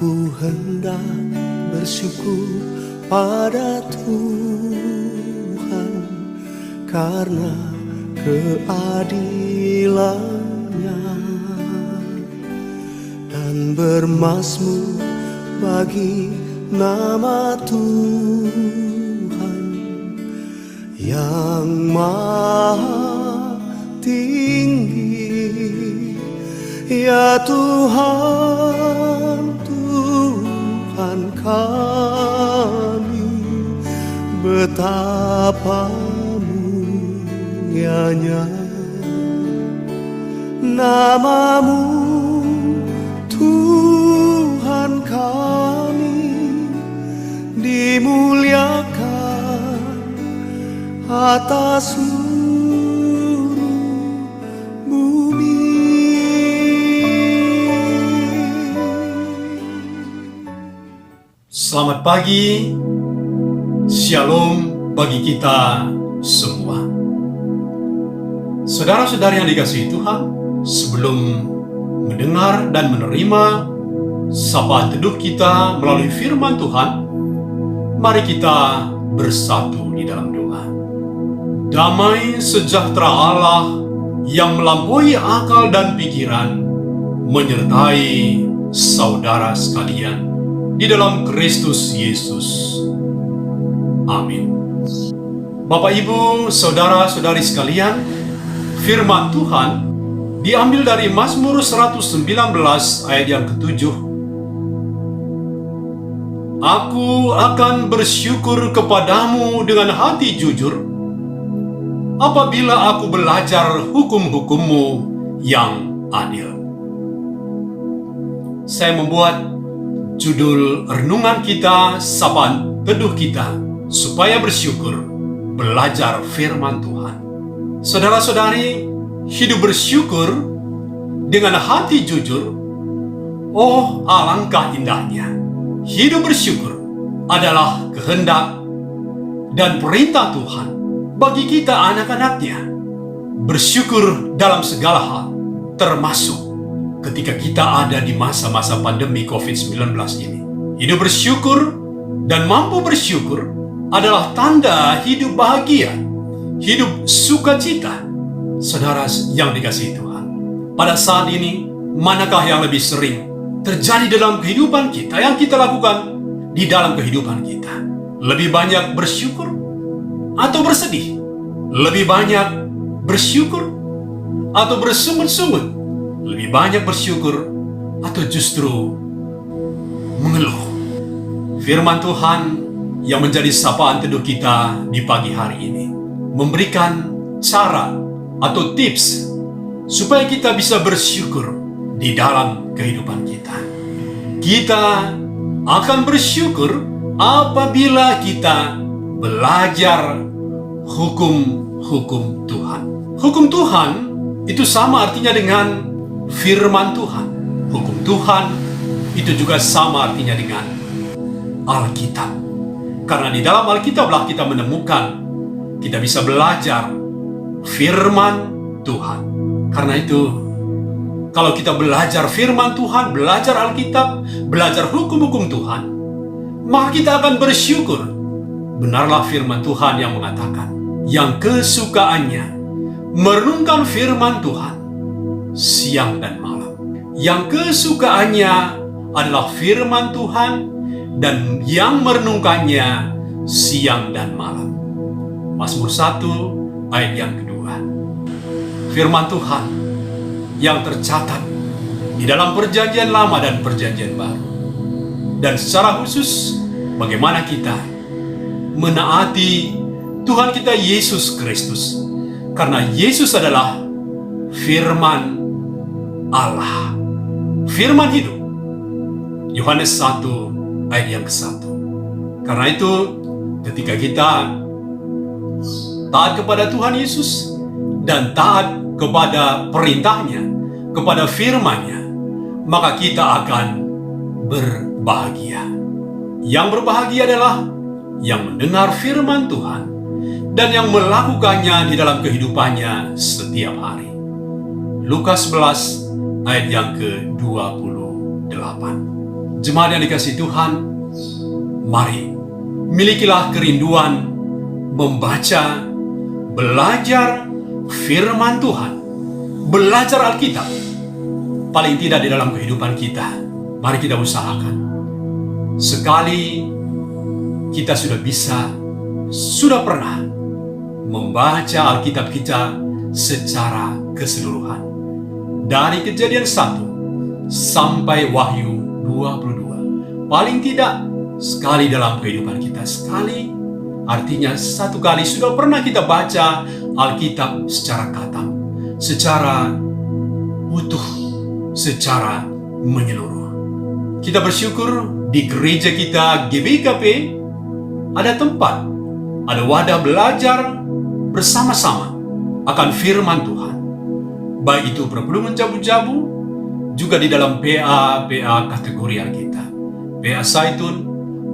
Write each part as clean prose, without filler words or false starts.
Ku hendak bersyukur pada Tuhan karena keadilan-Nya dan bermazmur bagi nama Tuhan yang maha tinggi. Ya Tuhan, Tuhan kami, betapa mulianya nama-Mu, Tuhan kami, dimuliakan atas seluruh bumi. Selamat pagi, Shalom bagi kita semua. Saudara-saudari yang dikasihi Tuhan, sebelum mendengar dan menerima sapaan teduh kita melalui firman Tuhan, mari kita bersatu di dalam doa. Damai sejahtera Allah yang melampaui akal dan pikiran menyertai saudara sekalian di dalam Kristus Yesus. Amin. Bapak, Ibu, saudara-saudari sekalian, firman Tuhan diambil dari Mazmur 119 ayat yang ke-7. Aku akan bersyukur kepadamu dengan hati jujur apabila aku belajar hukum-hukum-Mu yang adil. Saya membuat judul renungan kita, sapaan teduh kita, supaya bersyukur, belajar firman Tuhan. Saudara-saudari, hidup bersyukur dengan hati jujur, oh alangkah indahnya. Hidup bersyukur adalah kehendak dan perintah Tuhan bagi kita anak-anaknya. Bersyukur dalam segala hal, termasuk ketika kita ada di masa-masa pandemi COVID-19 ini. Hidup bersyukur dan mampu bersyukur adalah tanda hidup bahagia, hidup sukacita. Saudara yang dikasihi Tuhan, pada saat ini, manakah yang lebih sering terjadi dalam kehidupan kita, yang kita lakukan di dalam kehidupan kita? Lebih banyak bersyukur atau bersedih? Lebih banyak bersyukur atau bersungut-sungut? Lebih banyak bersyukur atau justru mengeluh? Firman Tuhan yang menjadi sapaan teduh kita di pagi hari ini memberikan cara atau tips supaya kita bisa bersyukur di dalam kehidupan kita. Kita akan bersyukur apabila kita belajar hukum-hukum Tuhan. Hukum Tuhan itu sama artinya dengan firman Tuhan. Hukum Tuhan itu juga sama artinya dengan Alkitab. Karena di dalam Alkitablah kita menemukan, kita bisa belajar firman Tuhan. Karena itu, kalau kita belajar firman Tuhan, belajar Alkitab, belajar hukum-hukum Tuhan, maka kita akan bersyukur. Benarlah firman Tuhan yang mengatakan, yang kesukaannya merenungkan firman Tuhan siang dan malam. Yang kesukaannya adalah firman Tuhan dan yang merenungkannya siang dan malam. Mazmur 1 ayat yang kedua. Firman Tuhan yang tercatat di dalam perjanjian lama dan perjanjian baru. Dan secara khusus, bagaimana kita menaati Tuhan kita Yesus Kristus. Karena Yesus adalah firman Allah, firman hidup. Yohanes 1 ayat yang ke-1. Karena itu, ketika kita taat kepada Tuhan Yesus dan taat kepada perintahnya, kepada firman-Nya, maka kita akan berbahagia. Yang berbahagia adalah yang mendengar firman Tuhan dan yang melakukannya di dalam kehidupannya setiap hari. Lukas 11 ayat yang ke-28. Jemaat yang dikasihi Tuhan, mari milikilah kerinduan membaca, belajar firman Tuhan, belajar Alkitab. Paling tidak di dalam kehidupan kita, mari kita usahakan. Sekali kita sudah pernah membaca Alkitab kita secara keseluruhan. Dari Kejadian 1 sampai Wahyu 22. Paling tidak sekali dalam kehidupan kita. Sekali artinya satu kali sudah pernah kita baca Alkitab secara khatam, secara utuh, secara menyeluruh. Kita bersyukur di gereja kita GBKP ada tempat, ada wadah belajar bersama-sama akan firman Tuhan. Baik itu perpelungan jabu-jabu, juga di dalam PA kategori kita. PA Zaitun,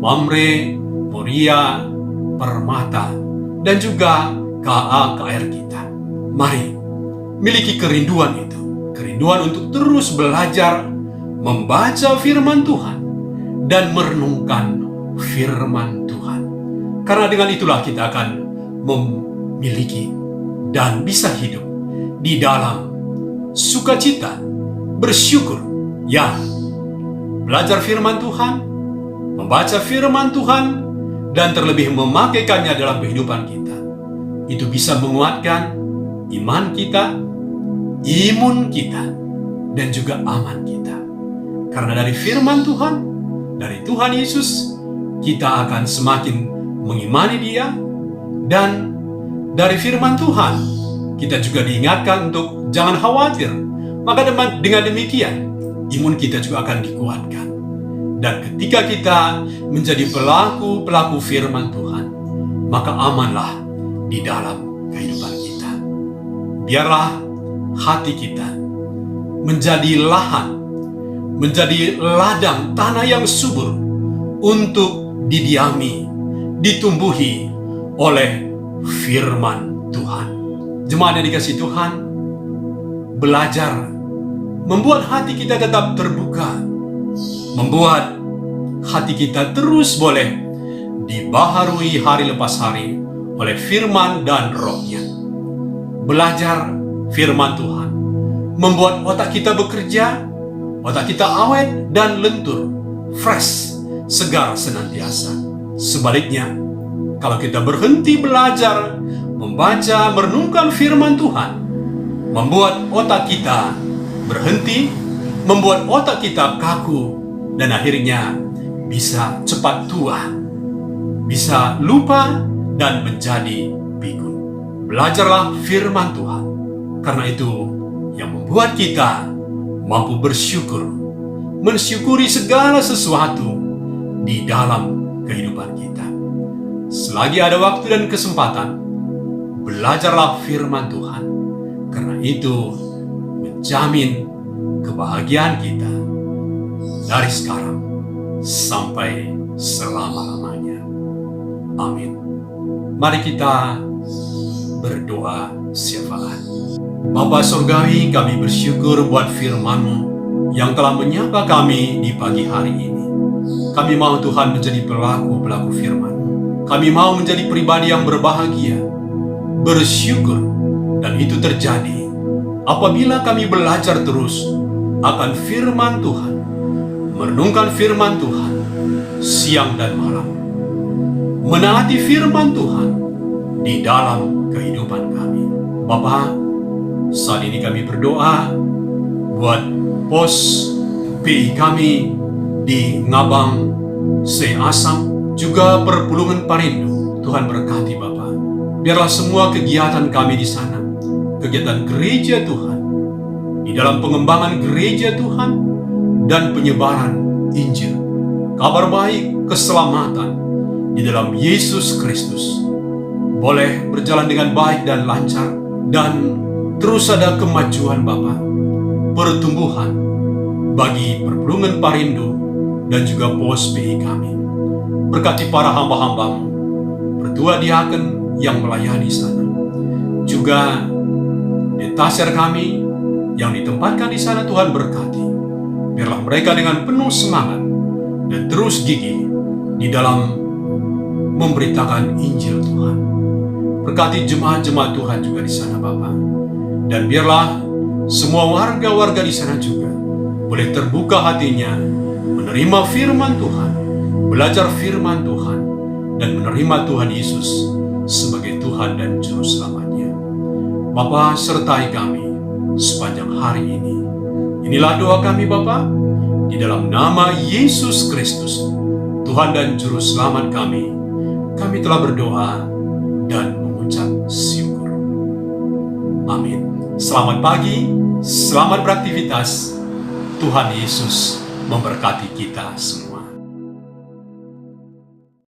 Mamre, Moria, Permata, dan juga KR kita. Mari miliki kerinduan itu. Kerinduan untuk terus belajar, membaca firman Tuhan, dan merenungkan firman Tuhan. Karena dengan itulah kita akan memiliki dan bisa hidup di dalam sukacita, bersyukur, ya. Belajar firman Tuhan, membaca firman Tuhan, dan terlebih memakaikannya dalam kehidupan kita. Itu bisa menguatkan iman kita, imun kita, dan juga aman kita. Karena dari firman Tuhan, dari Tuhan Yesus, kita akan semakin mengimani Dia, dan dari firman Tuhan, kita juga diingatkan untuk jangan khawatir. Maka dengan demikian, imun kita juga akan dikuatkan. Dan ketika kita menjadi pelaku firman Tuhan, maka amanlah di dalam kehidupan kita. Biarlah hati kita menjadi lahan, menjadi ladang tanah yang subur untuk didiami, ditumbuhi oleh firman Tuhan. Jemaat yang dikasihi Tuhan, belajar membuat hati kita tetap terbuka, membuat hati kita terus boleh dibaharui hari lepas hari oleh firman dan rohnya. Belajar firman Tuhan membuat otak kita bekerja, otak kita awet dan lentur, fresh, segar senantiasa. Sebaliknya, kalau kita berhenti belajar, membaca, merenungkan firman Tuhan, membuat otak kita berhenti, membuat otak kita kaku, dan akhirnya bisa cepat tua, bisa lupa, dan menjadi pikun. Belajarlah firman Tuhan, karena itu yang membuat kita mampu bersyukur, mensyukuri segala sesuatu di dalam kehidupan kita. Selagi ada waktu dan kesempatan, belajarlah firman Tuhan, karena itu menjamin kebahagiaan kita dari sekarang sampai selama-lamanya. Amin. Mari kita berdoa syafaat. Bapa Surgawi, kami bersyukur buat firman-Mu yang telah menyapa kami di pagi hari ini. Kami mau Tuhan menjadi pelaku firman-Mu. Kami mau menjadi pribadi yang berbahagia, bersyukur, dan itu terjadi apabila kami belajar terus akan firman Tuhan, merenungkan firman Tuhan siang dan malam, menaati firman Tuhan di dalam kehidupan kami. Bapa, saat ini kami berdoa buat pos PI kami di Ngabang, Seasam, juga perpulungan Parindo. Tuhan berkati Bapa. Biarlah semua kegiatan kami di sana, kegiatan gereja Tuhan, di dalam pengembangan gereja Tuhan dan penyebaran Injil, kabar baik, keselamatan di dalam Yesus Kristus, boleh berjalan dengan baik dan lancar, dan terus ada kemajuan Bapa, pertumbuhan bagi perpulungan Parindo dan juga pos PI kami. Berkati para hamba-hamba-Mu, pertua diaken yang melayani sana, juga detaser kami yang ditempatkan di sana. Tuhan berkati, biarlah mereka dengan penuh semangat dan terus gigih di dalam memberitakan Injil Tuhan. Berkati jemaat-jemaat Tuhan juga di sana Bapa. Dan biarlah semua warga-warga di sana juga boleh terbuka hatinya, menerima firman Tuhan, belajar firman Tuhan, dan menerima Tuhan Yesus sebagai Tuhan dan Juru Selamatnya. Bapa, sertai kami sepanjang hari ini. Inilah doa kami Bapa, di dalam nama Yesus Kristus, Tuhan dan Juru Selamat kami telah berdoa dan mengucap syukur. Amin. Selamat pagi, selamat beraktivitas. Tuhan Yesus memberkati kita semua.